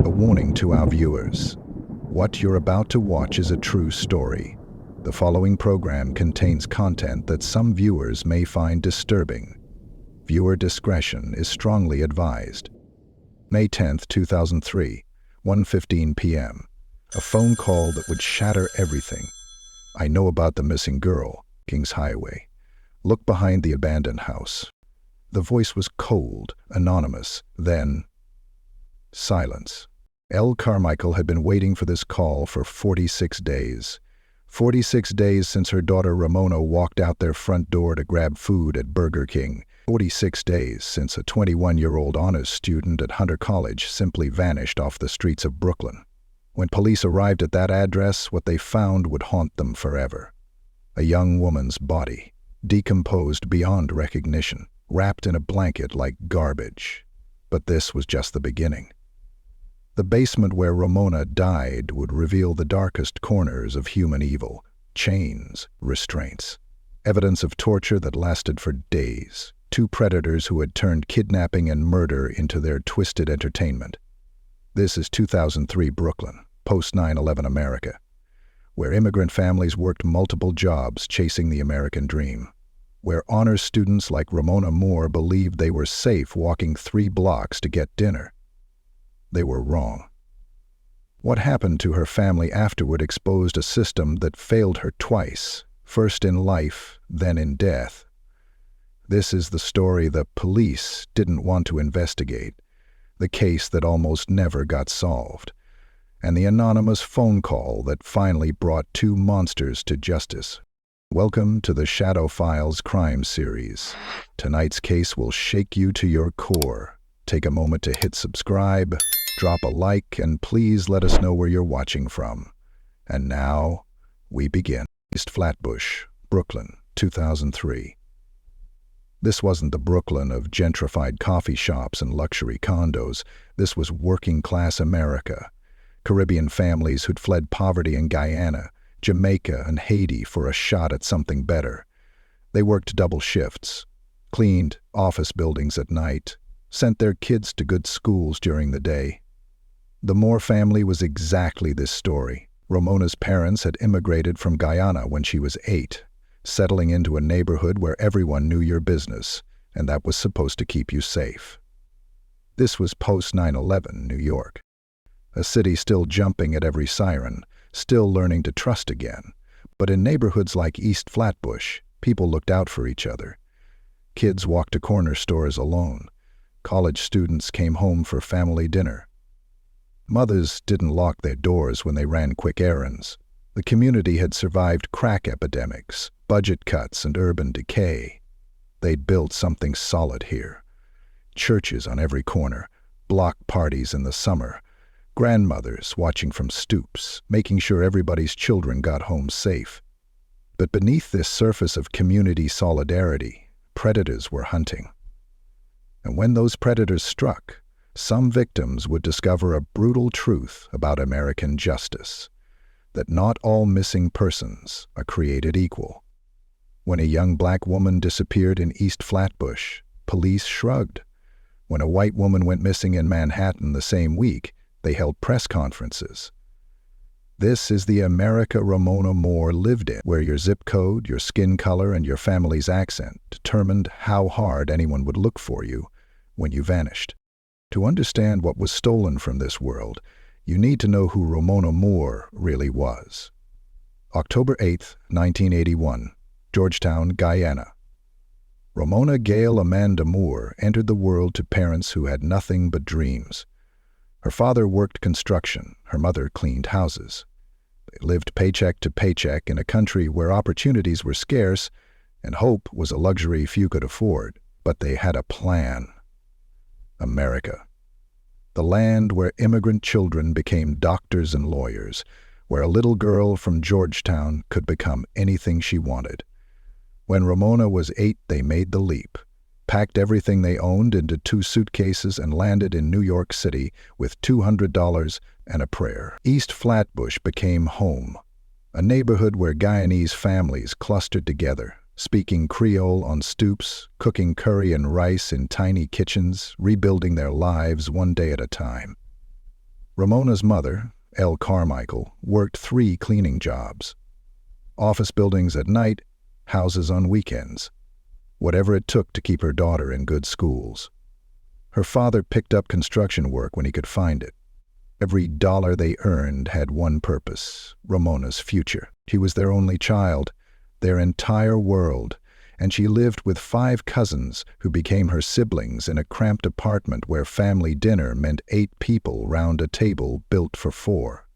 A warning to our viewers. What you're about to watch is a true story. The following program contains content that some viewers may find disturbing. Viewer discretion is strongly advised. May 10, 2003, 1:15 p.m. A phone call that would shatter everything. I know about the missing girl, Kings Highway. Look behind the abandoned house. The voice was cold, anonymous, then silence. Elle Carmichael had been waiting for this call for 46 days. 46 days since her daughter Ramona walked out their front door to grab food at Burger King. 46 days since a 21-year-old honors student at Hunter College simply vanished off the streets of Brooklyn. When police arrived at that address, what they found would haunt them forever. A young woman's body, decomposed beyond recognition, wrapped in a blanket like garbage. But this was just the beginning. The basement where Ramona died would reveal the darkest corners of human evil: chains, restraints, evidence of torture that lasted for days, two predators who had turned kidnapping and murder into their twisted entertainment. This is 2003 Brooklyn, post-9/11 America, where immigrant families worked multiple jobs chasing the American dream, where honors students like Romona Moore believed they were safe walking 3 blocks to get dinner. They were wrong. What happened to her family afterward exposed a system that failed her twice, first in life, then in death. This is the story the police didn't want to investigate, the case that almost never got solved, and the anonymous phone call that finally brought 2 monsters to justice. Welcome to the Shadow Files crime series. Tonight's case will shake you to your core. Take a moment to hit subscribe, drop a like, and please let us know where you're watching from. And now, we begin. East Flatbush, Brooklyn, 2003. This wasn't the Brooklyn of gentrified coffee shops and luxury condos. This was working-class America. Caribbean families who'd fled poverty in Guyana, Jamaica, and Haiti for a shot at something better. They worked double shifts, cleaned office buildings at night, sent their kids to good schools during the day. The Moore family was exactly this story. Ramona's parents had immigrated from Guyana when she was 8, settling into a neighborhood where everyone knew your business, and that was supposed to keep you safe. This was post-9/11 New York, a city still jumping at every siren, still learning to trust again. But in neighborhoods like East Flatbush, people looked out for each other. Kids walked to corner stores alone. College students came home for family dinner. Mothers didn't lock their doors when they ran quick errands. The community had survived crack epidemics, budget cuts, and urban decay. They'd built something solid here. Churches on every corner, block parties in the summer, grandmothers watching from stoops, making sure everybody's children got home safe. But beneath this surface of community solidarity, predators were hunting. And when those predators struck, some victims would discover a brutal truth about American justice, that not all missing persons are created equal. When a young black woman disappeared in East Flatbush, police shrugged. When a white woman went missing in Manhattan the same week, they held press conferences. This is the America Ramona Moore lived in, where your zip code, your skin color, and your family's accent determined how hard anyone would look for you when you vanished. To understand what was stolen from this world, you need to know who Romona Moore really was. October 8, 1981, Georgetown, Guyana. Ramona Gail Amanda Moore entered the world to parents who had nothing but dreams. Her father worked construction, her mother cleaned houses. They lived paycheck to paycheck in a country where opportunities were scarce and hope was a luxury few could afford. But they had a plan. America. The land where immigrant children became doctors and lawyers, where a little girl from Georgetown could become anything she wanted. When Ramona was 8, they made the leap, packed everything they owned into 2 suitcases and landed in New York City with $200 and a prayer. East Flatbush became home, a neighborhood where Guyanese families clustered together, speaking Creole on stoops, cooking curry and rice in tiny kitchens, rebuilding their lives one day at a time. Ramona's mother, Elle Carmichael, worked 3 cleaning jobs. Office buildings at night, houses on weekends. Whatever it took to keep her daughter in good schools. Her father picked up construction work when he could find it. Every dollar they earned had one purpose: Ramona's future. She was their only child, their entire world, and she lived with 5 cousins who became her siblings in a cramped apartment where family dinner meant 8 people round a table built for 4.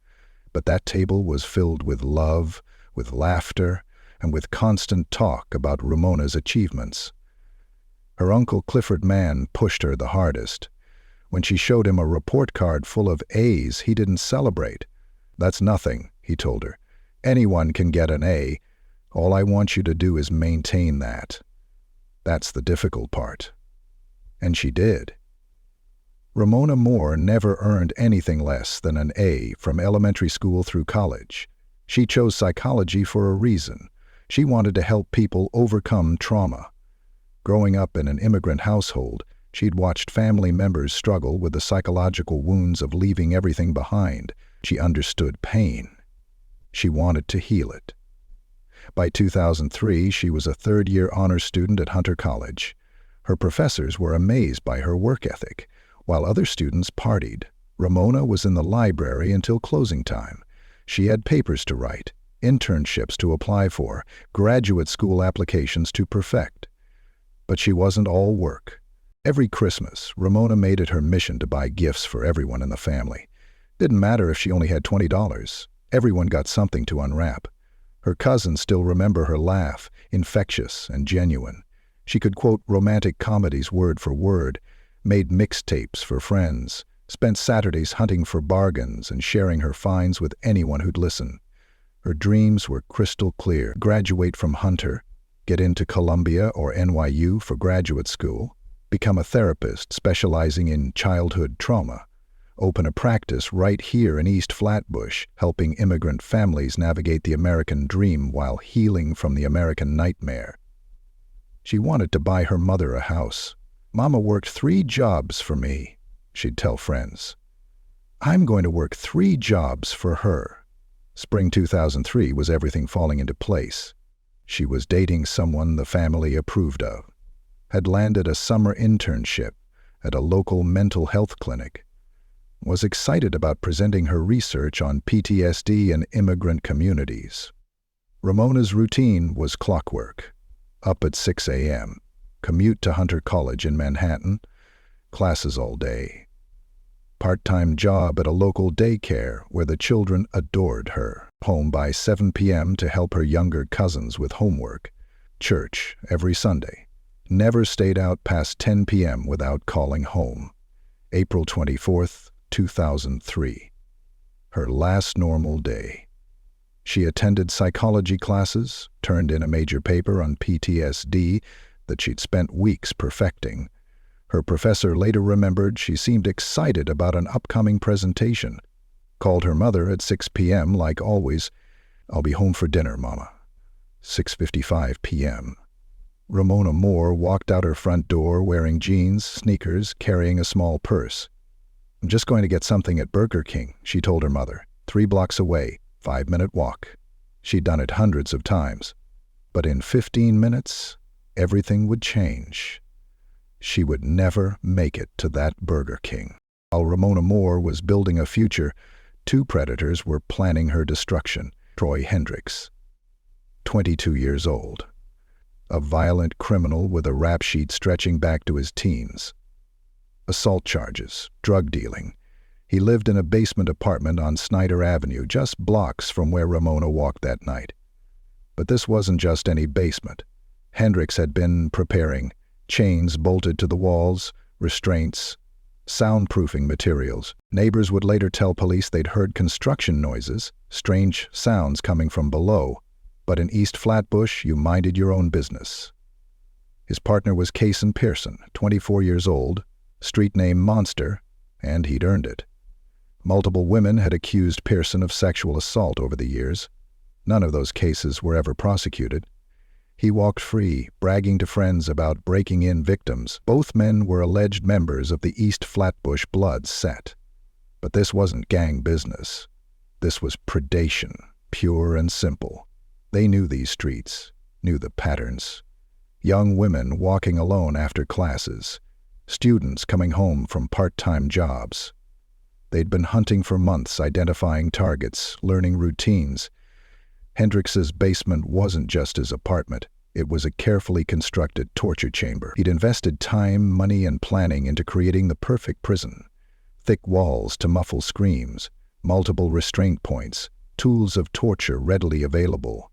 But that table was filled with love, with laughter, and with constant talk about Ramona's achievements. Her Uncle Clifford Mann pushed her the hardest. When she showed him a report card full of A's, he didn't celebrate. "That's nothing," he told her. "Anyone can get an A. All I want you to do is maintain that. That's the difficult part." And she did. Romona Moore never earned anything less than an A from elementary school through college. She chose psychology for a reason. She wanted to help people overcome trauma. Growing up in an immigrant household, she'd watched family members struggle with the psychological wounds of leaving everything behind. She understood pain. She wanted to heal it. By 2003, she was a third-year honors student at Hunter College. Her professors were amazed by her work ethic. While other students partied, Ramona was in the library until closing time. She had papers to write, internships to apply for, graduate school applications to perfect. But she wasn't all work. Every Christmas, Ramona made it her mission to buy gifts for everyone in the family. Didn't matter if she only had $20. Everyone got something to unwrap. Her cousins still remember her laugh, infectious and genuine. She could quote romantic comedies word for word, made mixtapes for friends, spent Saturdays hunting for bargains and sharing her finds with anyone who'd listen. Her dreams were crystal clear: graduate from Hunter, get into Columbia or NYU for graduate school, become a therapist specializing in childhood trauma, open a practice right here in East Flatbush, helping immigrant families navigate the American dream while healing from the American nightmare. She wanted to buy her mother a house. "Mama worked 3 jobs for me," she'd tell friends. "I'm going to work 3 jobs for her." Spring 2003 was everything falling into place. She was dating someone the family approved of, had landed a summer internship at a local mental health clinic, was excited about presenting her research on PTSD in immigrant communities. Ramona's routine was clockwork: up at 6 a.m., commute to Hunter College in Manhattan, classes all day. Part-time job at a local daycare where the children adored her. Home by 7 p.m. to help her younger cousins with homework. Church every Sunday. Never stayed out past 10 p.m. without calling home. April 24th, 2003. Her last normal day. She attended psychology classes, turned in a major paper on PTSD that she'd spent weeks perfecting. Her professor later remembered she seemed excited about an upcoming presentation. Called her mother at 6 p.m. like always. "I'll be home for dinner, Mama." 6:55 p.m. Romona Moore walked out her front door wearing jeans, sneakers, carrying a small purse. "I'm just going to get something at Burger King," she told her mother. 3 blocks away, 5-minute walk. She'd done it hundreds of times. But in 15 minutes, everything would change. She would never make it to that Burger King. While Ramona Moore was building a future, 2 predators were planning her destruction. Troy Hendrix, 22 years old. A violent criminal with a rap sheet stretching back to his teens. Assault charges, drug dealing. He lived in a basement apartment on Snyder Avenue, just blocks from where Ramona walked that night. But this wasn't just any basement. Hendrix had been preparing chains bolted to the walls, restraints, soundproofing materials. Neighbors would later tell police they'd heard construction noises, strange sounds coming from below. But in East Flatbush, you minded your own business. His partner was Kayson Pearson, 24 years old, street name Monster, and he'd earned it. Multiple women had accused Pearson of sexual assault over the years. None of those cases were ever prosecuted. He walked free, bragging to friends about breaking in victims. Both men were alleged members of the East Flatbush Blood set. But this wasn't gang business. This was predation, pure and simple. They knew these streets, knew the patterns. Young women walking alone after classes, students coming home from part-time jobs. They'd been hunting for months, identifying targets, learning routines. Hendrix's basement wasn't just his apartment. It was a carefully constructed torture chamber. He'd invested time, money, and planning into creating the perfect prison. Thick walls to muffle screams, multiple restraint points, tools of torture readily available.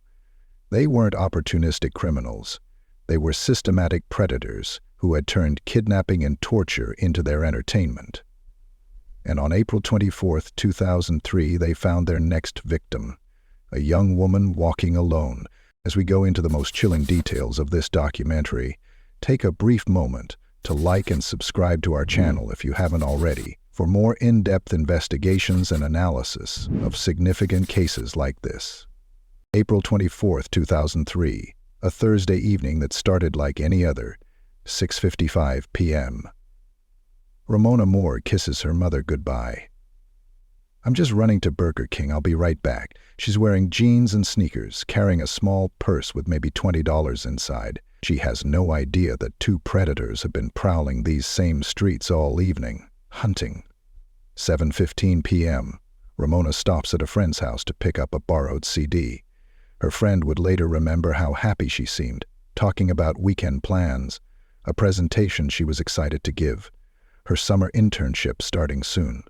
They weren't opportunistic criminals. They were systematic predators who had turned kidnapping and torture into their entertainment. And on April 24, 2003, they found their next victim, a young woman walking alone. As we go into the most chilling details of this documentary, take a brief moment to like and subscribe to our channel if you haven't already, for more in-depth investigations and analysis of significant cases like this. April 24, 2003, a Thursday evening that started like any other, 6:55 p.m. Romona Moore kisses her mother goodbye. "I'm just running to Burger King. I'll be right back." She's wearing jeans and sneakers, carrying a small purse with maybe $20 inside. She has no idea that two predators have been prowling these same streets all evening, hunting. 7:15 p.m. Ramona stops at a friend's house to pick up a borrowed CD. Her friend would later remember how happy she seemed, talking about weekend plans, a presentation she was excited to give, her summer internship starting soon.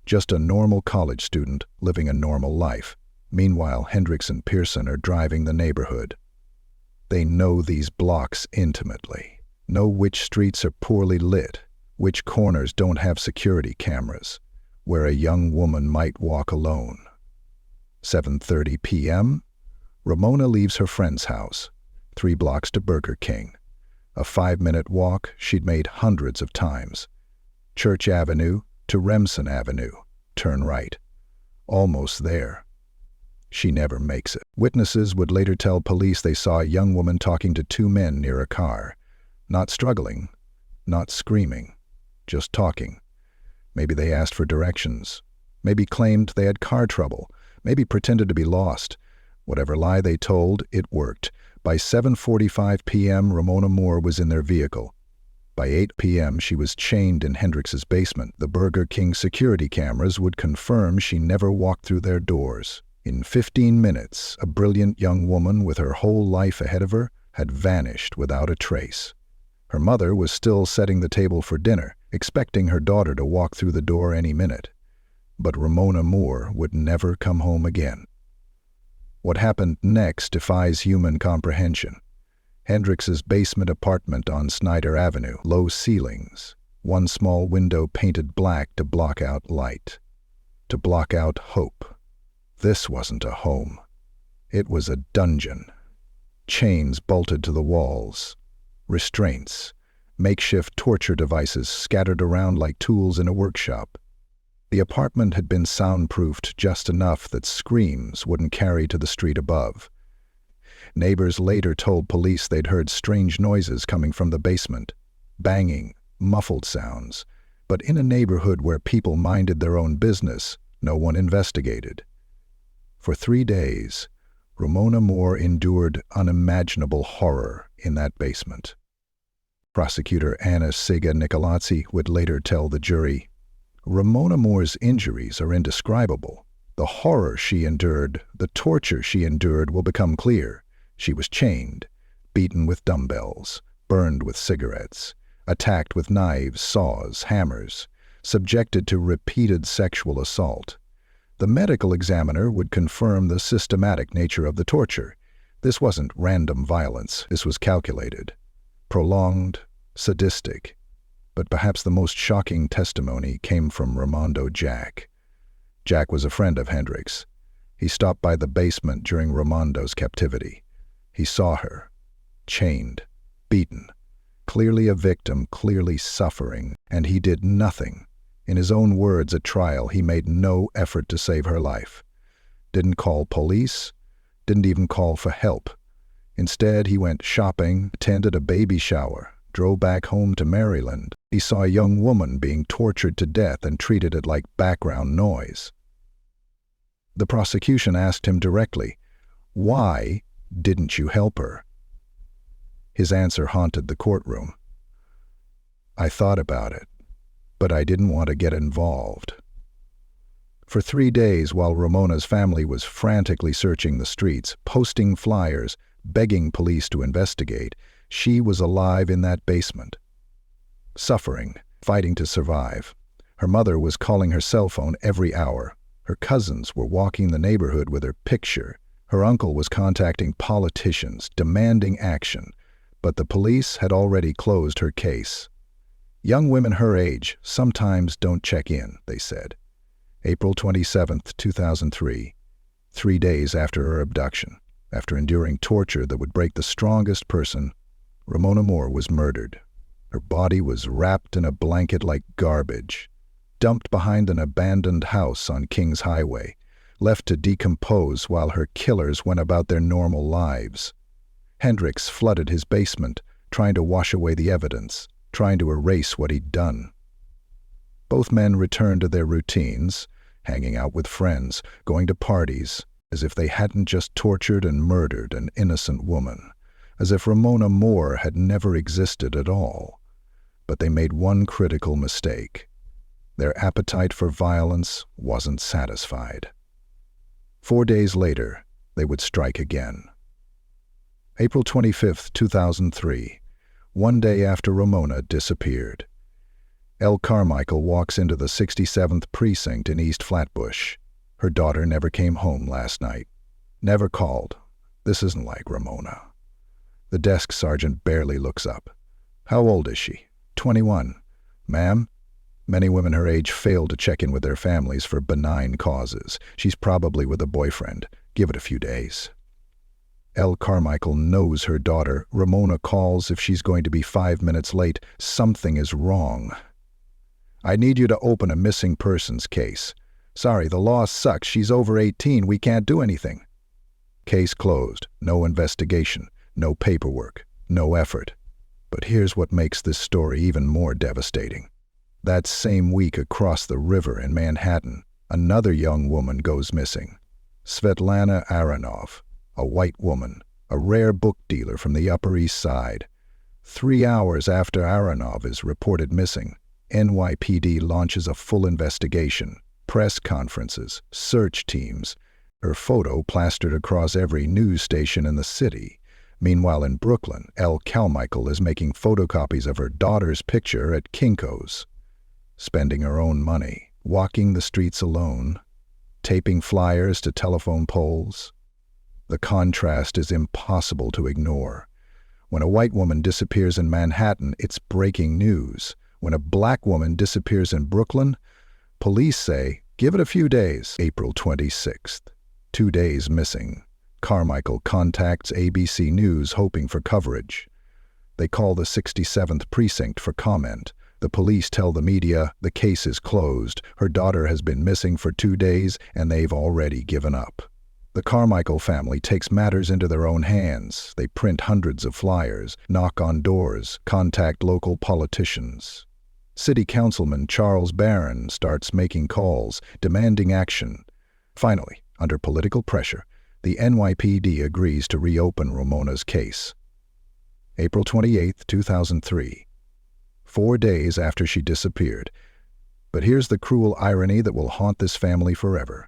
Just a normal college student living a normal life. Meanwhile, Hendrix and Pearson are driving the neighborhood. They know these blocks intimately, know which streets are poorly lit, which corners don't have security cameras, where a young woman might walk alone. 7:30 p.m., Ramona leaves her friend's house, 3 blocks to Burger King. A 5-minute walk she'd made hundreds of times. Church Avenue to Remsen Avenue, turn right. Almost there. She never makes it. Witnesses would later tell police they saw a young woman talking to 2 men near a car. Not struggling, not screaming, just talking. Maybe they asked for directions. Maybe claimed they had car trouble. Maybe pretended to be lost. Whatever lie they told, it worked. By 7:45 p.m., Romona Moore was in their vehicle. By 8 p.m., she was chained in Hendrix's basement. The Burger King security cameras would confirm she never walked through their doors. In 15 minutes, a brilliant young woman with her whole life ahead of her had vanished without a trace. Her mother was still setting the table for dinner, expecting her daughter to walk through the door any minute. But Romona Moore would never come home again. What happened next defies human comprehension. Hendrix's basement apartment on Snyder Avenue, low ceilings, one small window painted black to block out light, to block out hope. This wasn't a home. It was a dungeon. Chains bolted to the walls, restraints, makeshift torture devices scattered around like tools in a workshop. The apartment had been soundproofed just enough that screams wouldn't carry to the street above. Neighbors later told police they'd heard strange noises coming from the basement, banging, muffled sounds. But in a neighborhood where people minded their own business, no one investigated. For 3 days, Romona Moore endured unimaginable horror in that basement. Prosecutor Anna Siga Nicolazzi would later tell the jury, "Romona Moore's injuries are indescribable. The horror she endured, the torture she endured will become clear. She was chained, beaten with dumbbells, burned with cigarettes, attacked with knives, saws, hammers, subjected to repeated sexual assault. The medical examiner would confirm the systematic nature of the torture. This wasn't random violence. This was calculated, prolonged, sadistic. But perhaps the most shocking testimony came from Ramondo Jack. Jack was a friend of Hendrix. He stopped by the basement during Ramondo's captivity. He saw her, chained, beaten, clearly a victim, clearly suffering, and he did nothing. In his own words at trial, he made no effort to save her life. Didn't call police, didn't even call for help. Instead, he went shopping, attended a baby shower, drove back home to Maryland. He saw a young woman being tortured to death and treated it like background noise. The prosecution asked him directly, "Why didn't you help her?" His answer haunted the courtroom. "I thought about it, but I didn't want to get involved." For 3 days, while Ramona's family was frantically searching the streets, posting flyers, begging police to investigate, she was alive in that basement, suffering, fighting to survive. Her mother was calling her cell phone every hour. Her cousins were walking the neighborhood with her picture. Her uncle was contacting politicians, demanding action, but the police had already closed her case. "Young women her age sometimes don't check in," they said. April 27, 2003, 3 days after her abduction, after enduring torture that would break the strongest person, Romona Moore was murdered. Her body was wrapped in a blanket like garbage, dumped behind an abandoned house on Kings Highway, left to decompose while her killers went about their normal lives. Hendrix flooded his basement, trying to wash away the evidence, trying to erase what he'd done. Both men returned to their routines, hanging out with friends, going to parties, as if they hadn't just tortured and murdered an innocent woman, as if Romona Moore had never existed at all. But they made one critical mistake. Their appetite for violence wasn't satisfied. 4 days later, they would strike again. April 25, 2003, one day after Ramona disappeared. Elle Carmichael walks into the 67th precinct in East Flatbush. Her daughter never came home last night. Never called. This isn't like Ramona. The desk sergeant barely looks up. "How old is she?" 21. "Ma'am?" Many women her age fail to check in with their families for benign causes. She's probably with a boyfriend. Give it a few days. Elle Carmichael knows her daughter. Ramona calls if she's going to be 5 minutes late. Something is wrong. "I need you to open a missing persons case." "Sorry, the law sucks. She's over 18. We can't do anything." Case closed. No investigation. No paperwork. No effort. But here's what makes this story even more devastating. That same week across the river in Manhattan, another young woman goes missing. Svetlana Aronov, a white woman, a rare book dealer from the Upper East Side. 3 hours after Aronov is reported missing, NYPD launches a full investigation, press conferences, search teams, her photo plastered across every news station in the city. Meanwhile in Brooklyn, Elle Carmichael is making photocopies of her daughter's picture at Kinko's, spending her own money, walking the streets alone, taping flyers to telephone poles. The contrast is impossible to ignore. When a white woman disappears in Manhattan, it's breaking news. When a black woman disappears in Brooklyn, police say, "Give it a few days." April 26th, 2 days missing. Carmichael contacts ABC News hoping for coverage. They call the 67th precinct for comment. The police tell the media the case is closed. Her daughter has been missing for 2 days and they've already given up. The Carmichael family takes matters into their own hands. They print hundreds of flyers, knock on doors, contact local politicians. City Councilman Charles Barron starts making calls, demanding action. Finally, under political pressure, the NYPD agrees to reopen Ramona's case. April 28, 2003. 4 days after she disappeared. But here's the cruel irony that will haunt this family forever.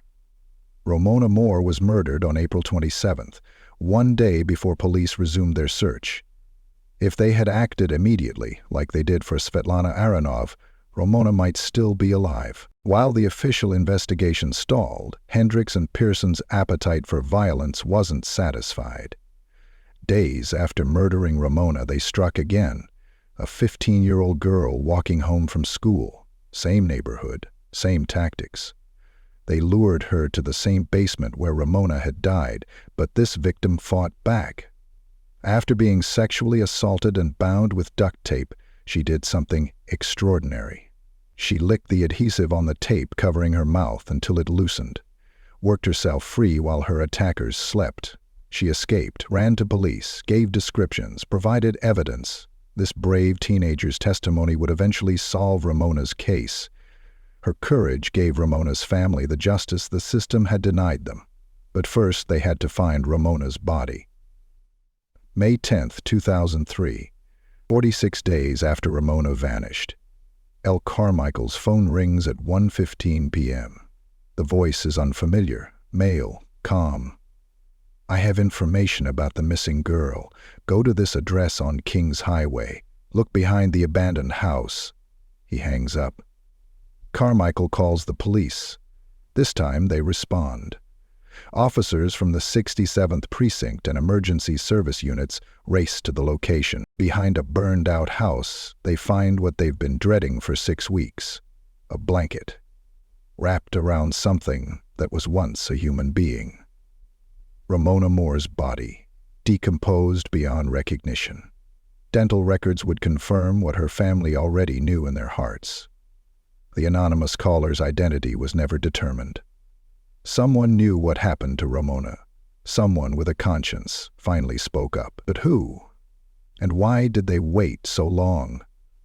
Romona Moore was murdered on April 27th, 1 day before police resumed their search. If they had acted immediately, like they did for Svetlana Aronov, Ramona might still be alive. While the official investigation stalled, Hendrix and Pearson's appetite for violence wasn't satisfied. Days after murdering Ramona, they struck again. A 15-year-old girl walking home from school. Same neighborhood, same tactics. They lured her to the same basement where Ramona had died, but this victim fought back. After being sexually assaulted and bound with duct tape, she did something extraordinary. She licked the adhesive on the tape covering her mouth until it loosened, worked herself free while her attackers slept. She escaped, ran to police, gave descriptions, provided evidence. This brave teenager's testimony would eventually solve Ramona's case. Her courage gave Ramona's family the justice the system had denied them. But first, they had to find Ramona's body. May 10, 2003, 46 days after Ramona vanished. Elle Carmichael's phone rings at 1:15 p.m. The voice is unfamiliar, male, calm. "I have information about the missing girl. Go to this address on Kings Highway. Look behind the abandoned house." He hangs up. Carmichael calls the police. This time they respond. Officers from the 67th Precinct and emergency service units race to the location. Behind a burned-out house, they find what they've been dreading for 6 weeks: a blanket, wrapped around something that was once a human being. Romona Moore's body, decomposed beyond recognition. Dental records would confirm what her family already knew in their hearts. The anonymous caller's identity was never determined. Someone knew what happened to Ramona. Someone with a conscience finally spoke up. But who? And why did they wait so long?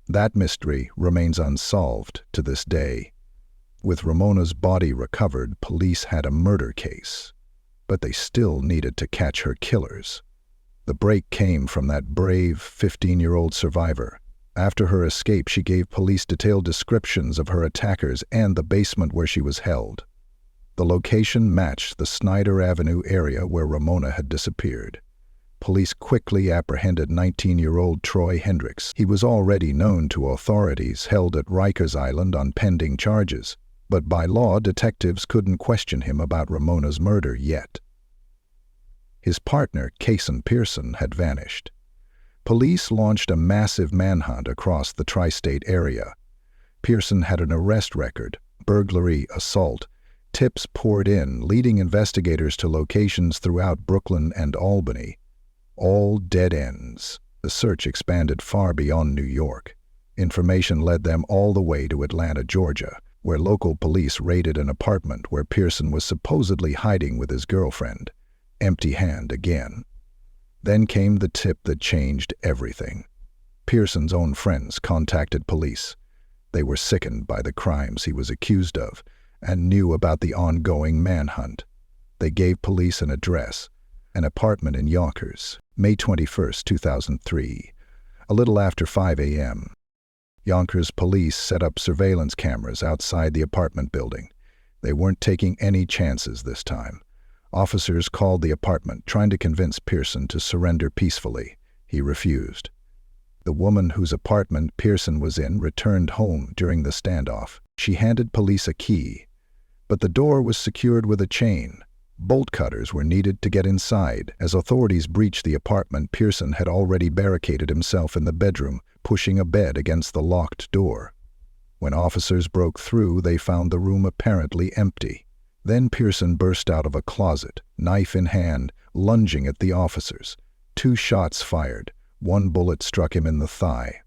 That mystery remains unsolved to this day. With Ramona's body recovered, police had a murder case. But they still needed to catch her killers. The break came from that brave 15-year-old survivor. After her escape, she gave police detailed descriptions of her attackers and the basement where she was held. The location matched the Snyder Avenue area where Ramona had disappeared. Police quickly apprehended 19-year-old Troy Hendrix. He was already known to authorities, held at Rikers Island on pending charges, but by law, detectives couldn't question him about Ramona's murder yet. His partner, Kayson Pearson, had vanished. Police launched a massive manhunt across the tri-state area. Pearson had an arrest record, burglary, assault. Tips poured in, leading investigators to locations throughout Brooklyn and Albany. All dead ends. The search expanded far beyond New York. Information led them all the way to Atlanta, Georgia, where local police raided an apartment where Pearson was supposedly hiding with his girlfriend. Empty-handed again. Then came the tip that changed everything. Pearson's own friends contacted police. They were sickened by the crimes he was accused of and knew about the ongoing manhunt. They gave police an address, an apartment in Yonkers, May 21, 2003, a little after 5 a.m. Yonkers police set up surveillance cameras outside the apartment building. They weren't taking any chances this time. Officers called the apartment, trying to convince Pearson to surrender peacefully. He refused. The woman whose apartment Pearson was in returned home during the standoff. She handed police a key, but the door was secured with a chain. Bolt cutters were needed to get inside. As authorities breached the apartment, Pearson had already barricaded himself in the bedroom, pushing a bed against the locked door. When officers broke through, they found the room apparently empty. Then Pearson burst out of a closet, knife in hand, lunging at the officers. 2 shots fired. 1 bullet struck him in the thigh.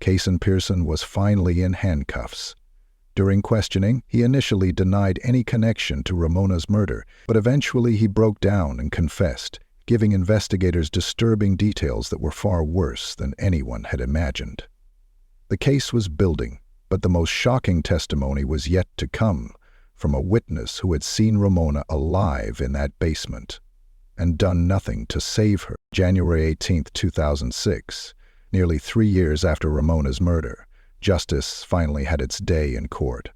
Kayson Pearson was finally in handcuffs. During questioning, he initially denied any connection to Ramona's murder, but eventually he broke down and confessed, giving investigators disturbing details that were far worse than anyone had imagined. The case was building, but the most shocking testimony was yet to come, from a witness who had seen Ramona alive in that basement and done nothing to save her. January 18, 2006, nearly 3 years after Ramona's murder, justice finally had its day in court.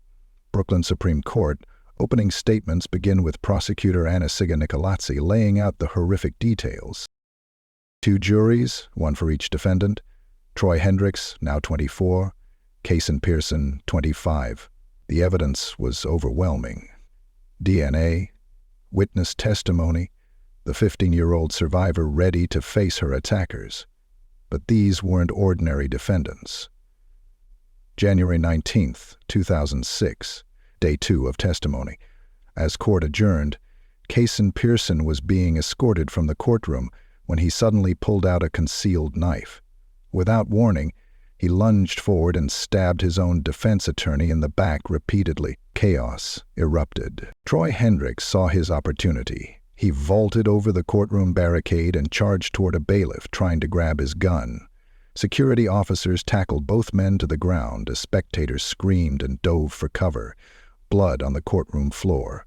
Brooklyn Supreme Court opening statements begin with prosecutor Anna-Sigga Nicolazzi laying out the horrific details. 2 juries, 1 for each defendant. Troy Hendrix, now 24, Kayson Pearson, 25. The evidence was overwhelming. DNA, witness testimony, the 15-year-old survivor ready to face her attackers. But these weren't ordinary defendants. January 19, 2006, day 2 of testimony. As court adjourned, Kayson Pearson was being escorted from the courtroom when he suddenly pulled out a concealed knife. Without warning, he lunged forward and stabbed his own defense attorney in the back repeatedly. Chaos erupted. Troy Hendrix saw his opportunity. He vaulted over the courtroom barricade and charged toward a bailiff, trying to grab his gun. Security officers tackled both men to the ground as spectators screamed and dove for cover, blood on the courtroom floor.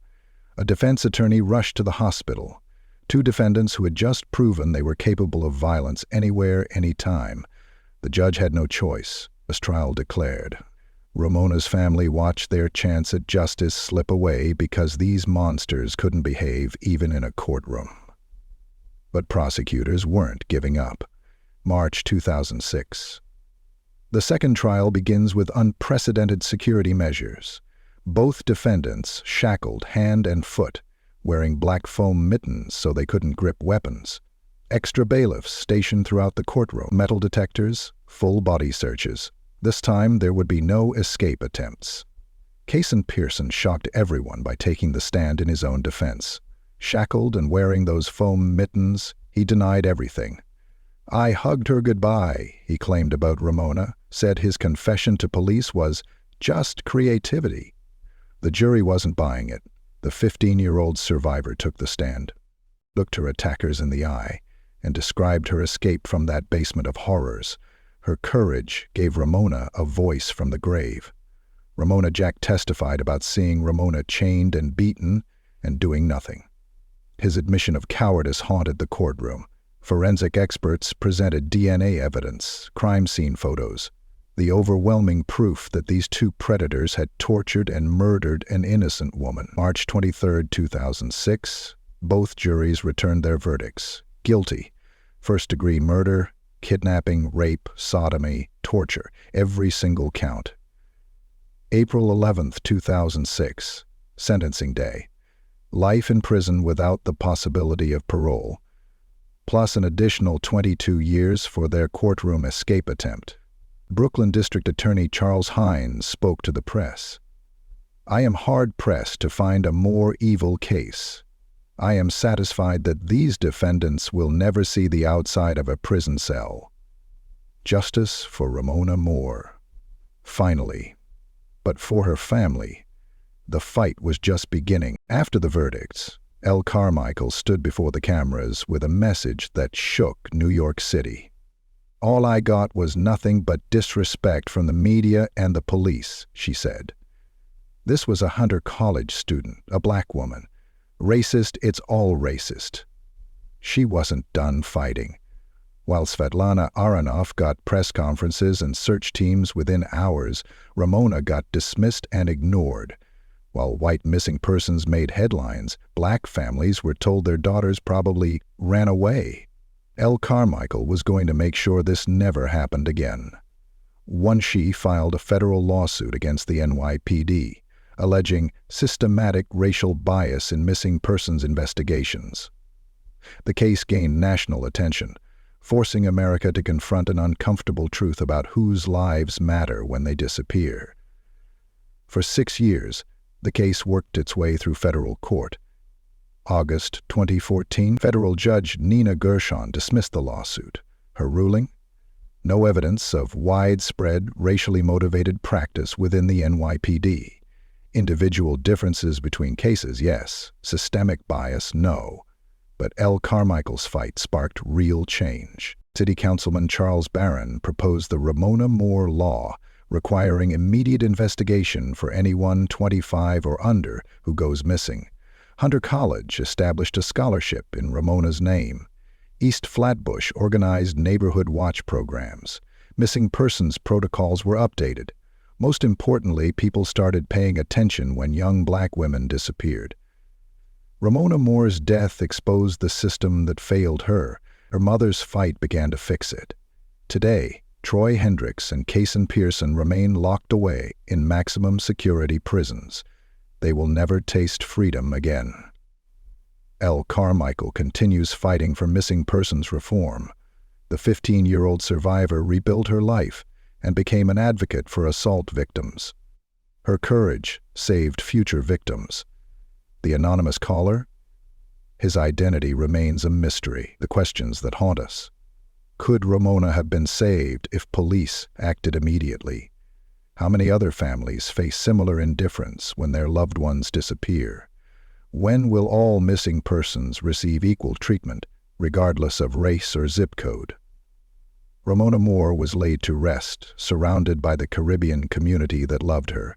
A defense attorney rushed to the hospital. Two defendants who had just proven they were capable of violence anywhere, anytime. The judge had no choice, as trial declared. Ramona's family watched their chance at justice slip away because these monsters couldn't behave even in a courtroom. But prosecutors weren't giving up. March 2006. The second trial begins with unprecedented security measures. Both defendants shackled hand and foot, wearing black foam mittens so they couldn't grip weapons. Extra bailiffs stationed throughout the courtroom, metal detectors, full body searches. This time there would be no escape attempts. Kayson Pearson shocked everyone by taking the stand in his own defense. Shackled and wearing those foam mittens, he denied everything. "I hugged her goodbye," he claimed about Ramona, said his confession to police was just creativity. The jury wasn't buying it. The 15-year-old survivor took the stand, looked her attackers in the eye, and described her escape from that basement of horrors. Her courage gave Ramona a voice from the grave. Ramona Jack testified about seeing Ramona chained and beaten and doing nothing. His admission of cowardice haunted the courtroom. Forensic experts presented DNA evidence, crime scene photos, the overwhelming proof that these two predators had tortured and murdered an innocent woman. March 23, 2006, both juries returned their verdicts. Guilty. First-degree murder, kidnapping, rape, sodomy, torture, every single count. April 11, 2006, sentencing day. Life in prison without the possibility of parole, plus an additional 22 years for their courtroom escape attempt. Brooklyn District Attorney Charles Hines spoke to the press. "I am hard-pressed to find a more evil case. I am satisfied that these defendants will never see the outside of a prison cell. Justice for Romona Moore." Finally. But for her family, the fight was just beginning. After the verdicts, Elle Carmichael stood before the cameras with a message that shook New York City. "All I got was nothing but disrespect from the media and the police," she said. This was a Hunter College student, a black woman. Racist, it's all racist. She wasn't done fighting. While Svetlana Aronoff got press conferences and search teams within hours, Ramona got dismissed and ignored. While white missing persons made headlines, black families were told their daughters probably ran away. Elle Carmichael was going to make sure this never happened again. She filed a federal lawsuit against the NYPD, alleging systematic racial bias in missing persons investigations. The case gained national attention, forcing America to confront an uncomfortable truth about whose lives matter when they disappear. For 6 years, the case worked its way through federal court. August 2014, federal judge Nina Gershon dismissed the lawsuit. Her ruling? No evidence of widespread racially motivated practice within the NYPD. Individual differences between cases, yes. Systemic bias, no. But Elle Carmichael's fight sparked real change. City Councilman Charles Barron proposed the Romona Moore Law, requiring immediate investigation for anyone 25 or under who goes missing. Hunter College established a scholarship in Ramona's name. East Flatbush organized neighborhood watch programs. Missing persons protocols were updated. Most importantly, people started paying attention when young black women disappeared. Ramona Moore's death exposed the system that failed her. Her mother's fight began to fix it. Today, Troy Hendrix and Kayson Pearson remain locked away in maximum security prisons. They will never taste freedom again. Elle Carmichael continues fighting for missing persons reform. The 15-year-old survivor rebuilt her life and became an advocate for assault victims. Her courage saved future victims. The anonymous caller? His identity remains a mystery. The questions that haunt us. Could Ramona have been saved if police acted immediately? How many other families face similar indifference when their loved ones disappear? When will all missing persons receive equal treatment, regardless of race or zip code? Romona Moore was laid to rest, surrounded by the Caribbean community that loved her.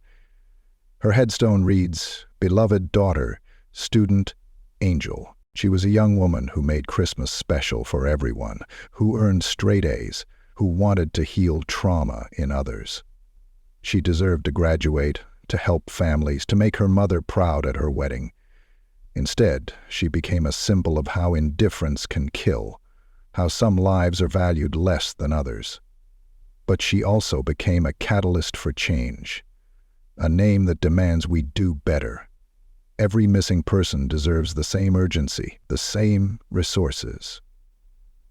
Her headstone reads, "Beloved daughter, student, angel." She was a young woman who made Christmas special for everyone, who earned straight A's, who wanted to heal trauma in others. She deserved to graduate, to help families, to make her mother proud at her wedding. Instead, she became a symbol of how indifference can kill, how some lives are valued less than others. But she also became a catalyst for change, a name that demands we do better. Every missing person deserves the same urgency, the same resources,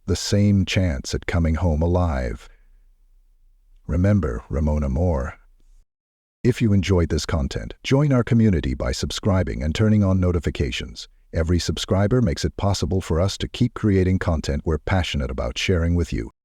the same chance at coming home alive. Remember Ramona Moore. If you enjoyed this content, join our community by subscribing and turning on notifications. Every subscriber makes it possible for us to keep creating content we're passionate about sharing with you.